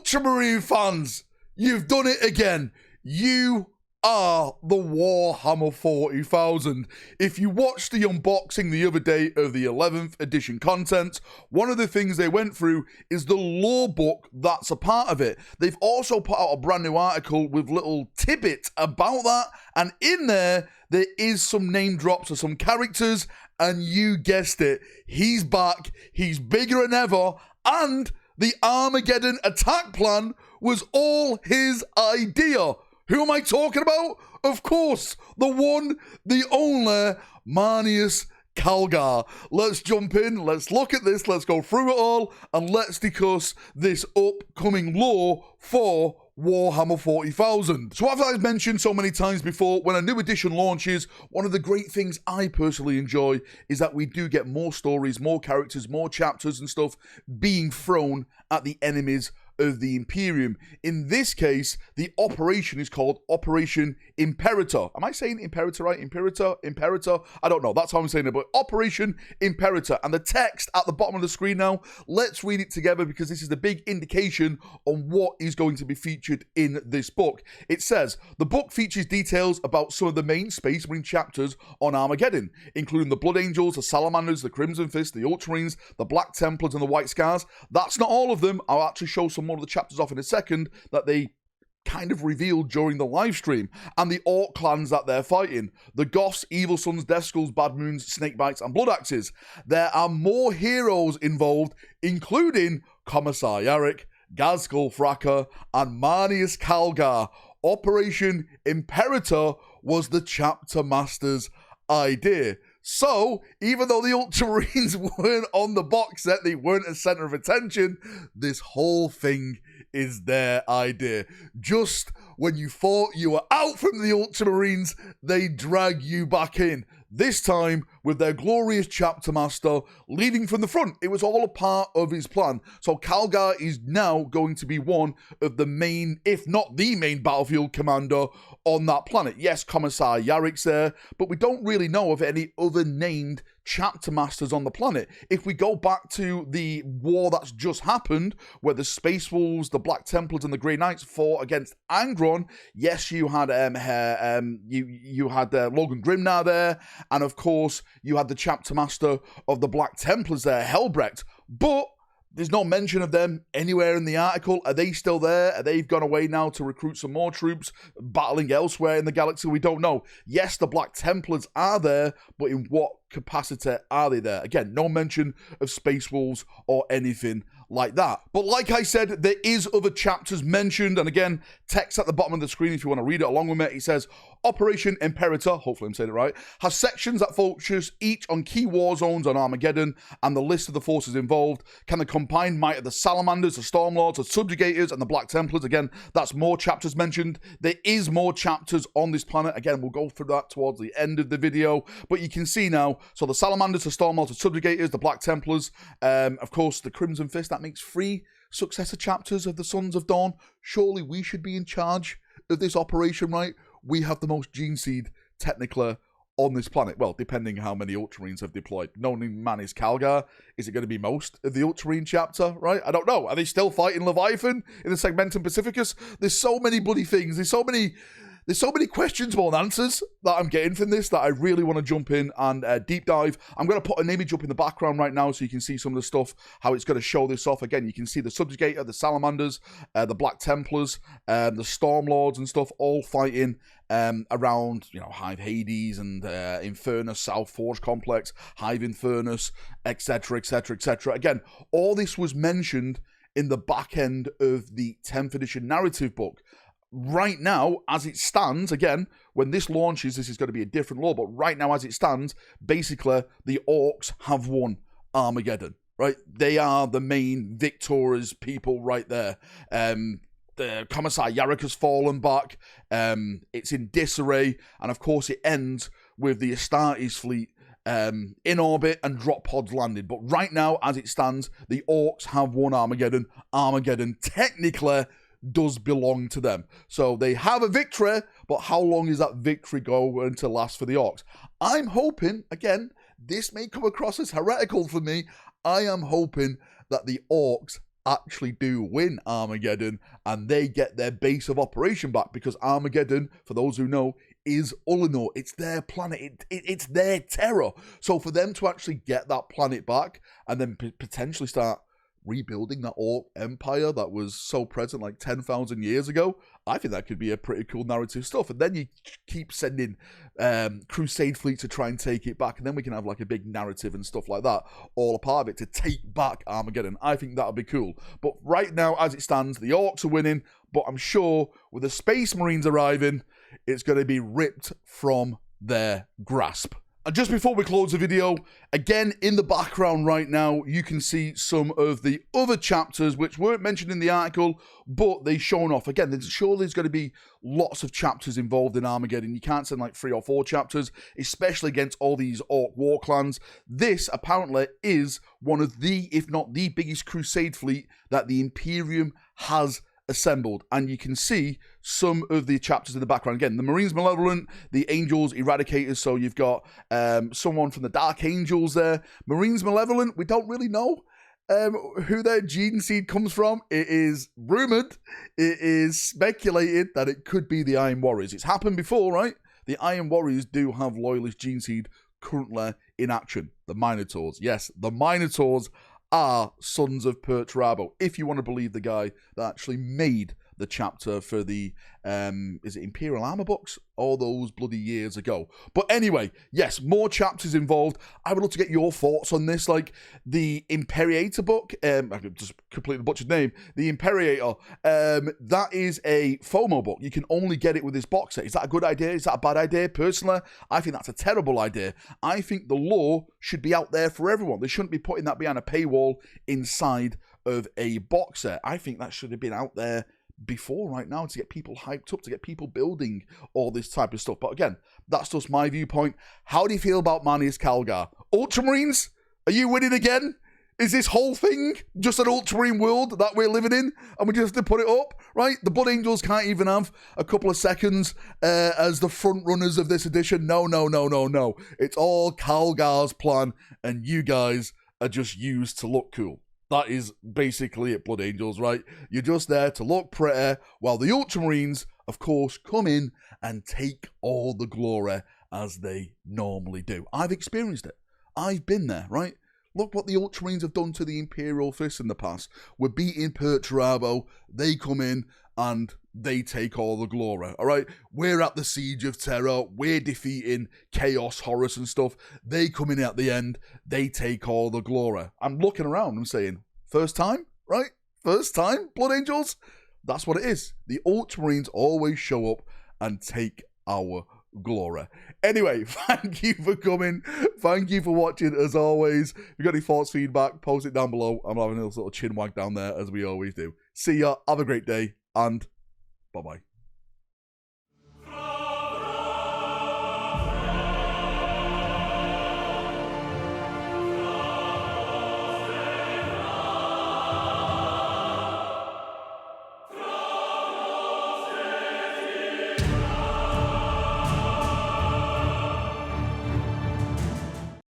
Ultramarine fans, you've done it again. You are the Warhammer 40,000. If you watched the unboxing the other day of the 11th edition content, one of the things they went through is the lore book that's a part of it. They've also put out a brand new article with little tidbits about that, and in there is some name drops of some characters, and you guessed it, he's back, he's bigger than ever, and the Armageddon attack plan was all his idea. Who am I talking about? Of course, the one, the only, Marneus Calgar. Let's jump in, let's look at this, let's go through it all, and let's discuss this upcoming lore for Warhammer 40,000. So as I've mentioned so many times before, when a new edition launches, one of the great things I personally enjoy is that we do get more stories, more characters, more chapters and stuff being thrown at the enemies of the Imperium. In this case, the operation is called Operation Imperator. Am I saying Imperator right? Imperator? I don't know. That's how I'm saying it, but Operation Imperator. And the text at the bottom of the screen now, let's read it together because this is the big indication on what is going to be featured in this book. It says, the book features details about some of the main Space Marine chapters on Armageddon, including the Blood Angels, the Salamanders, the Crimson Fist, the Ultramarines, the Black Templars, and the White Scars. That's not all of them. I'll actually show some more of the chapters off in a second that they kind of revealed during the live stream, and the Orc clans that they're fighting. The Goths, Evil Suns, Death Skulls, Bad Moons, Snakebites, and Blood Axes. There are more heroes involved, including Commissar Yarrick, Gazgul Fracker, and Marneus Calgar. Operation Imperator was the chapter master's idea. So, even though the Ultramarines weren't on the box set, they weren't a center of attention, this whole thing is their idea. Just when you thought you were out from the Ultramarines, they drag you back in. This time, with their glorious chapter master leading from the front. It was all a part of his plan. So Calgar is now going to be one of the main, if not the main battlefield commander on that planet. Yes, Commissar Yarrick's there, but we don't really know of any other named chapter masters on the planet. If we go back to the war that's just happened, where the Space Wolves, the Black Templars, and the Grey Knights fought against Angron, yes, you had you had Logan Grimnar there, and of course you had the chapter master of the Black Templars there, Helbrecht, but there's no mention of them anywhere in the article. Are they still there? Are they gone away now to recruit some more troops, battling elsewhere in the galaxy? We don't know. Yes, the Black Templars are there, but in what capacity are they there? Again, no mention of Space Wolves or anything like that. But like I said, there is other chapters mentioned, and again, text at the bottom of the screen if you want to read it along with me. It says, Operation Imperator, hopefully I'm saying it right, has sections that focus each on key war zones on Armageddon and the list of the forces involved. Can the combined might of the Salamanders, the Stormlords, the Subjugators, and the Black Templars, again, that's more chapters mentioned. There is more chapters on this planet. Again, we'll go through that towards the end of the video, but you can see now, so the Salamanders, the Stormlords, the Subjugators, the Black Templars, of course, the Crimson Fist, that makes 3 successor chapters of the Sons of Dawn. Surely we should be in charge of this operation, right? We have the most gene seed, technically, on this planet. Well, depending how many Ultramarines have deployed. Knowing Marneus Calgar, is it going to be most of the Ultramarine chapter, right? I don't know. Are they still fighting Leviathan in the Segmentum Pacificus? There's so many bloody things. There's so many questions more than answers that I'm getting from this that I really want to jump in and deep dive. I'm going to put an image up in the background right now so you can see some of the stuff, how it's going to show this off. Again, you can see the Subjugator, the Salamanders, the Black Templars, the Stormlords and stuff all fighting around, you know, Hive Hades and Infernus, South Forge Complex, Hive Infernus, etc., etc., etc. Again, all this was mentioned in the back end of the 10th edition narrative book. Right now, as it stands, again, when this launches, this is going to be a different lore, but right now, as it stands, basically, the Orcs have won Armageddon, right? They are the main victorious people right there. The Commissar Yarrick has fallen back. It's in disarray, and of course, it ends with the Astartes fleet in orbit and drop pods landed. But right now, as it stands, the Orcs have won Armageddon. Armageddon, technically, does belong to them. So they have a victory, but how long is that victory going to last for the Orcs? I'm hoping, again, this may come across as heretical for me, I am hoping that the Orcs actually do win Armageddon and they get their base of operation back, because Armageddon, for those who know, is Ullanor. It's their planet. It's their terror. So for them to actually get that planet back and then potentially start rebuilding that Orc empire that was so present like 10,000 years ago, I think that could be a pretty cool narrative stuff. And then you keep sending crusade fleet to try and take it back, and then we can have like a big narrative and stuff like that, all a part of it, to take back Armageddon. I think that would be cool. But right now, as it stands, the Orcs are winning, but I'm sure with the Space Marines arriving, it's going to be ripped from their grasp. And just before we close the video, again, in the background right now, you can see some of the other chapters which weren't mentioned in the article, but they've shown off. Again, there's going to be lots of chapters involved in Armageddon. You can't send like 3 or 4 chapters, especially against all these Orc war clans. This, apparently, is one of the, if not the biggest crusade fleet that the Imperium has assembled, and you can see some of the chapters in the background. Again, the Marines Malevolent, the Angels Eradicators, so you've got someone from the Dark Angels there. Marines Malevolent, we don't really know who their gene seed comes from. It is rumored, it is speculated that it could be the Iron Warriors. It's happened before, right? The Iron Warriors do have loyalist gene seed currently in action. The Minotaurs, yes, the Minotaurs are sons of Perturabo, if you want to believe the guy that actually made the chapter for the, is it Imperial Armor books? All those bloody years ago. But anyway, yes, more chapters involved. I would love to get your thoughts on this. Like, the Imperator book, I just completely butchered the name, the Imperator, that is a FOMO book. You can only get it with this box set. Is that a good idea? Is that a bad idea? Personally, I think that's a terrible idea. I think the lore should be out there for everyone. They shouldn't be putting that behind a paywall inside of a box set. I think that should have been out there before right now, to get people hyped up, to get people building all this type of stuff. But again, that's just my viewpoint. How do you feel about Marneus Calgar? Ultramarines, are you winning again? Is this whole thing just an Ultramarine world that we're living in, and we just have to put it up, right? The Blood Angels can't even have a couple of seconds as the front runners of this edition. No. It's all Calgar's plan, and you guys are just used to look cool. That is basically it, Blood Angels, right? You're just there to look pretty, while the Ultramarines, of course, come in and take all the glory as they normally do. I've experienced it. I've been there, right? Look what the Ultramarines have done to the Imperial Fist in the past. We're beating Perturabo, they come in and they take all the glory, all right? We're at the Siege of Terror, we're defeating Chaos, Horus and stuff. They come in at the end, they take all the glory. I'm looking around, I'm saying, first time, right? First time, Blood Angels? That's what it is. The Ultramarines always show up and take our glory. Anyway, thank you for coming. Thank you for watching, as always. If you've got any thoughts, feedback, post it down below. I'm having a little chin wag down there, as we always do. See ya, have a great day, and bye-bye.